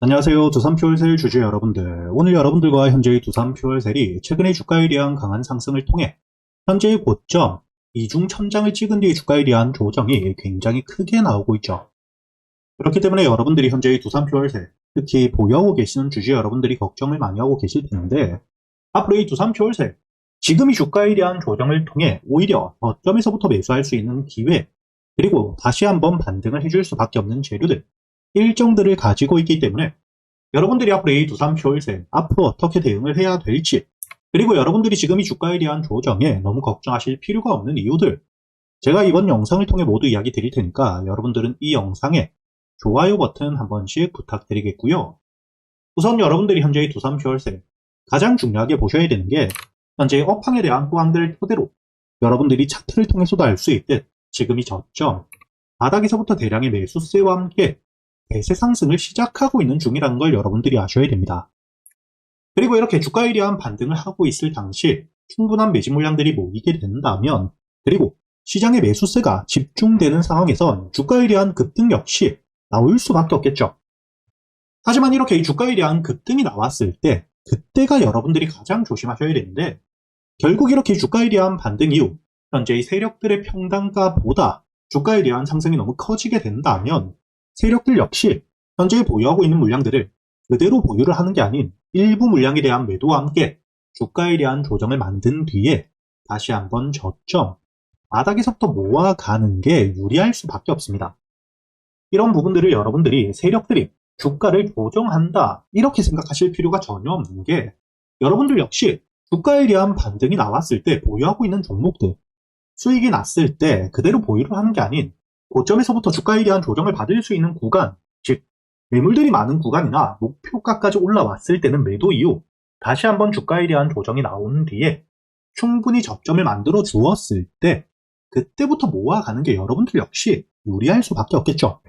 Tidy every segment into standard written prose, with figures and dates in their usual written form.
안녕하세요. 두산퓨얼셀 주주 여러분들. 오늘 여러분들과 현재의 두산퓨얼셀이 최근의 주가에 대한 강한 상승을 통해 현재의 고점 이중 천장을 찍은 뒤의 주가에 대한 조정이 굉장히 크게 나오고 있죠. 그렇기 때문에 여러분들이 현재의 두산퓨얼셀, 특히 보유하고 계시는 주주 여러분들이 걱정을 많이 하고 계실 텐데, 앞으로 이 두산퓨얼셀, 지금 이 주가에 대한 조정을 통해 오히려 저점에서부터 매수할 수 있는 기회, 그리고 다시 한번 반등을 해줄 수밖에 없는 재료들, 일정들을 가지고 있기 때문에 여러분들이 앞으로 이 두산퓨얼셀 앞으로 어떻게 대응을 해야 될지, 그리고 여러분들이 지금 이 주가에 대한 조정에 너무 걱정하실 필요가 없는 이유들, 제가 이번 영상을 통해 모두 이야기 드릴 테니까 여러분들은 이 영상에 좋아요 버튼 한 번씩 부탁드리겠고요. 우선 여러분들이 현재의 두산퓨얼셀 가장 중요하게 보셔야 되는 게 현재의 업황에 대한 호황들을 토대로 여러분들이 차트를 통해서도 알 수 있듯 지금 이 저점 바닥에서부터 대량의 매수세와 함께 대세 상승을 시작하고 있는 중이라는 걸 여러분들이 아셔야 됩니다. 그리고 이렇게 주가에 대한 반등을 하고 있을 당시 충분한 매집 물량들이 모이게 된다면, 그리고 시장의 매수세가 집중되는 상황에선 주가에 대한 급등 역시 나올 수밖에 없겠죠. 하지만 이렇게 이 주가에 대한 급등이 나왔을 때 그때가 여러분들이 가장 조심하셔야 되는데, 결국 이렇게 주가에 대한 반등 이후 현재의 세력들의 평단가보다 주가에 대한 상승이 너무 커지게 된다면 세력들 역시 현재 보유하고 있는 물량들을 그대로 보유를 하는 게 아닌 일부 물량에 대한 매도와 함께 주가에 대한 조정을 만든 뒤에 다시 한번 저점 바닥에서부터 모아가는 게 유리할 수밖에 없습니다. 이런 부분들을 여러분들이 세력들이 주가를 조정한다 이렇게 생각하실 필요가 전혀 없는 게, 여러분들 역시 주가에 대한 반등이 나왔을 때 보유하고 있는 종목들 수익이 났을 때 그대로 보유를 하는 게 아닌 고점에서부터 주가에 대한 조정을 받을 수 있는 구간, 즉 매물들이 많은 구간이나 목표가까지 올라왔을 때는 매도 이후 다시 한번 주가에 대한 조정이 나온 뒤에 충분히 저점을 만들어 주었을 때 그때부터 모아가는 게 여러분들 역시 유리할 수밖에 없겠죠.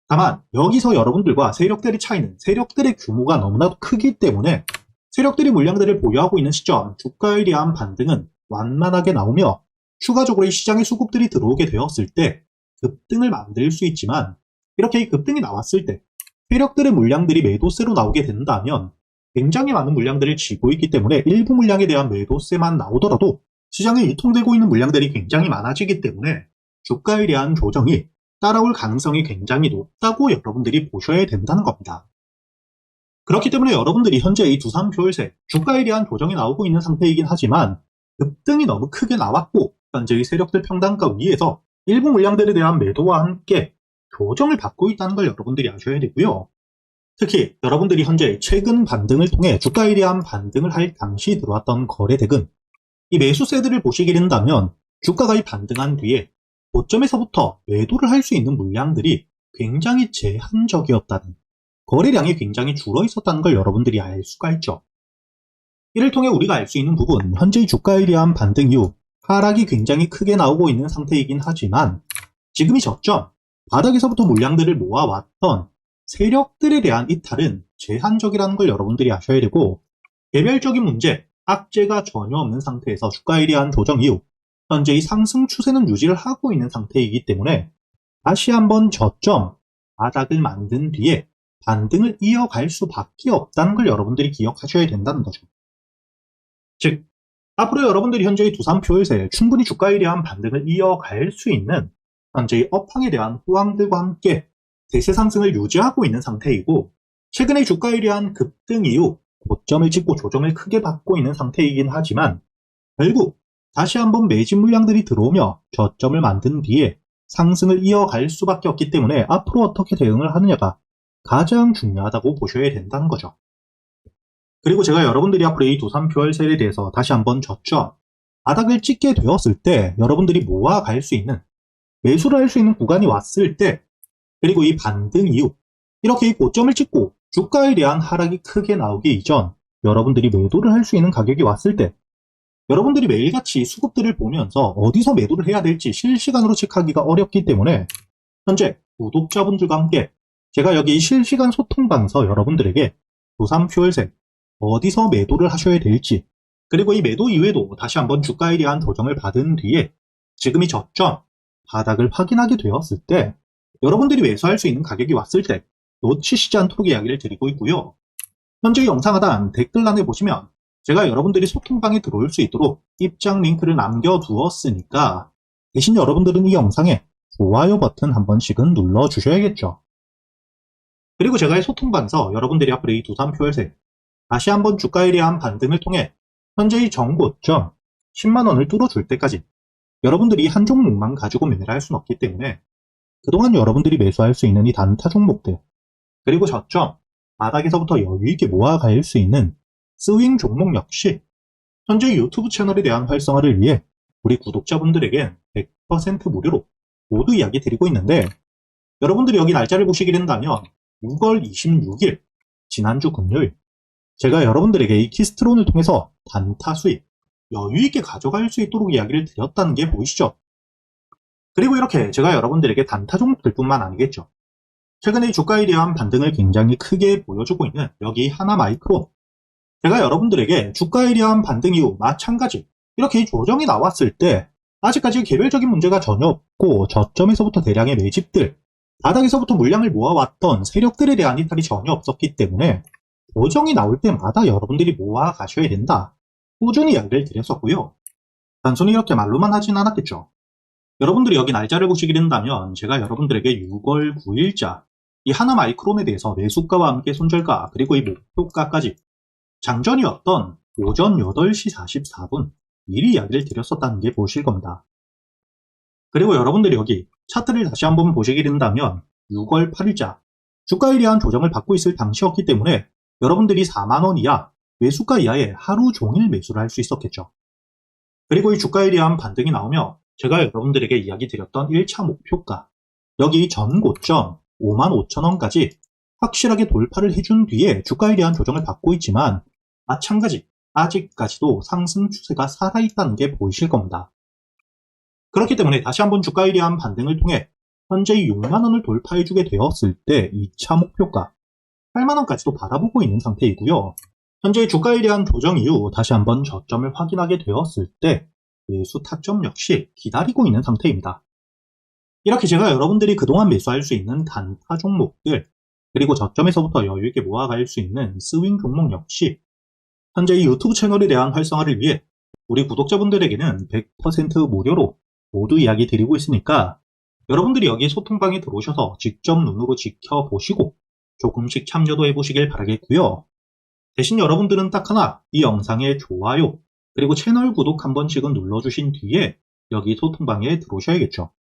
다만 여기서 여러분들과 세력들의 차이는 세력들의 규모가 너무나도 크기 때문에 세력들이 물량들을 보유하고 있는 시점 주가에 대한 반등은 완만하게 나오며 추가적으로 이 시장에 수급들이 들어오게 되었을 때 급등을 만들 수 있지만, 이렇게 이 급등이 나왔을 때 세력들의 물량들이 매도세로 나오게 된다면 굉장히 많은 물량들을 쥐고 있기 때문에 일부 물량에 대한 매도세만 나오더라도 시장에 유통되고 있는 물량들이 굉장히 많아지기 때문에 주가에 대한 조정이 따라올 가능성이 굉장히 높다고 여러분들이 보셔야 된다는 겁니다. 그렇기 때문에 여러분들이 현재 이 두산퓨얼셀 주가에 대한 조정이 나오고 있는 상태이긴 하지만 급등이 너무 크게 나왔고 현재의 세력들 평단가 위에서 일부 물량들에 대한 매도와 함께 조정을 받고 있다는 걸 여러분들이 아셔야 되고요. 특히 여러분들이 현재 최근 반등을 통해 주가에 대한 반등을 할 당시 들어왔던 거래대금, 이 매수세들을 보시게 된다면 주가가 반등한 뒤에 고점에서부터 매도를 할 수 있는 물량들이 굉장히 제한적이었다는, 거래량이 굉장히 줄어 있었다는 걸 여러분들이 알 수가 있죠. 이를 통해 우리가 알 수 있는 부분, 현재의 주가에 대한 반등 이후 하락이 굉장히 크게 나오고 있는 상태이긴 하지만 지금이 저점 바닥에서부터 물량들을 모아왔던 세력들에 대한 이탈은 제한적이라는 걸 여러분들이 아셔야 되고, 개별적인 문제, 악재가 전혀 없는 상태에서 주가에 대한 조정 이후 현재의 상승 추세는 유지를 하고 있는 상태이기 때문에 다시 한번 저점 바닥을 만든 뒤에 반등을 이어갈 수밖에 없다는 걸 여러분들이 기억하셔야 된다는 거죠. 즉 앞으로 여러분들이 현재의 두산퓨얼셀 충분히 주가에 대한 반등을 이어갈 수 있는 현재의 업황에 대한 호황들과 함께 대세 상승을 유지하고 있는 상태이고, 최근의 주가에 대한 급등 이후 고점을 찍고 조정을 크게 받고 있는 상태이긴 하지만 결국 다시 한번 매집 물량들이 들어오며 저점을 만든 뒤에 상승을 이어갈 수밖에 없기 때문에 앞으로 어떻게 대응을 하느냐가 가장 중요하다고 보셔야 된다는 거죠. 그리고 제가 여러분들이 앞으로 이 두산퓨얼셀에 대해서 다시 한번 저점 바닥을 찍게 되었을 때 여러분들이 모아갈 수 있는, 매수를 할 수 있는 구간이 왔을 때, 그리고 이 반등 이후 이렇게 이 고점을 찍고 주가에 대한 하락이 크게 나오기 이전 여러분들이 매도를 할 수 있는 가격이 왔을 때 여러분들이 매일같이 수급들을 보면서 어디서 매도를 해야 될지 실시간으로 체크하기가 어렵기 때문에 현재 구독자분들과 함께 제가 여기 실시간 소통방에서 여러분들에게 두산퓨얼셀 어디서 매도를 하셔야 될지, 그리고 이 매도 이후에도 다시 한번 주가에 대한 조정을 받은 뒤에 지금이 저점 바닥을 확인하게 되었을 때 여러분들이 매수할 수 있는 가격이 왔을 때 놓치시지 않도록 이야기를 드리고 있고요. 현재 영상 하단 댓글란에 보시면 제가 여러분들이 소통방에 들어올 수 있도록 입장 링크를 남겨두었으니까 대신 여러분들은 이 영상에 좋아요 버튼 한 번씩은 눌러주셔야겠죠. 그리고 제가 이 소통방에서 여러분들이 앞으로 이 두산 퓨얼셀 다시 한번 주가에 대한 반등을 통해 현재의 정고점 10만원을 뚫어줄 때까지 여러분들이 한 종목만 가지고 매매를 할 수는 없기 때문에 그동안 여러분들이 매수할 수 있는 이 단타 종목들, 그리고 저점 바닥에서부터 여유있게 모아갈 수 있는 스윙 종목 역시 현재 유튜브 채널에 대한 활성화를 위해 우리 구독자분들에겐 100% 무료로 모두 이야기 드리고 있는데, 여러분들이 여기 날짜를 보시게 된다면 6월 26일 지난주 금요일 제가 여러분들에게 이 키스트론을 통해서 단타 수익 여유있게 가져갈 수 있도록 이야기를 드렸다는 게 보이시죠? 그리고 이렇게 제가 여러분들에게 단타 종목들 뿐만 아니겠죠. 최근에 주가에 대한 반등을 굉장히 크게 보여주고 있는 여기 하나마이크론, 제가 여러분들에게 주가에 대한 반등 이후 마찬가지 이렇게 조정이 나왔을 때 아직까지 개별적인 문제가 전혀 없고 저점에서부터 대량의 매집들, 바닥에서부터 물량을 모아왔던 세력들에 대한 이탈이 전혀 없었기 때문에 조정이 나올 때마다 여러분들이 모아 가셔야 된다, 꾸준히 이야기를 드렸었고요. 단순히 이렇게 말로만 하진 않았겠죠. 여러분들이 여기 날짜를 보시게 된다면 제가 여러분들에게 6월 9일자 이 하나마이크론에 대해서 매수가와 함께 손절가 그리고 이 목표가까지 장전이었던 오전 8시 44분 미리 이야기를 드렸었다는 게 보실 겁니다. 그리고 여러분들이 여기 차트를 다시 한번 보시게 된다면 6월 8일자 주가에 대한 조정을 받고 있을 당시였기 때문에 여러분들이 4만원 이하, 매수가 이하에 하루 종일 매수를 할 수 있었겠죠. 그리고 이 주가에 대한 반등이 나오며 제가 여러분들에게 이야기 드렸던 1차 목표가 여기 전 고점 55,000원까지 확실하게 돌파를 해준 뒤에 주가에 대한 조정을 받고 있지만 마찬가지 아직까지도 상승 추세가 살아있다는 게 보이실 겁니다. 그렇기 때문에 다시 한번 주가에 대한 반등을 통해 현재 6만원을 돌파해주게 되었을 때 2차 목표가 8만원까지도 바라보고 있는 상태이고요. 현재 주가에 대한 조정 이후 다시 한번 저점을 확인하게 되었을 때 매수 타점 역시 기다리고 있는 상태입니다. 이렇게 제가 여러분들이 그동안 매수할 수 있는 단타 종목들, 그리고 저점에서부터 여유있게 모아갈 수 있는 스윙 종목 역시 현재 이 유튜브 채널에 대한 활성화를 위해 우리 구독자분들에게는 100% 무료로 모두 이야기 드리고 있으니까 여러분들이 여기 소통방에 들어오셔서 직접 눈으로 지켜보시고 조금씩 참여도 해보시길 바라겠고요. 대신 여러분들은 딱 하나, 이 영상에 좋아요 그리고 채널 구독 한 번씩은 눌러주신 뒤에 여기 소통방에 들어오셔야겠죠.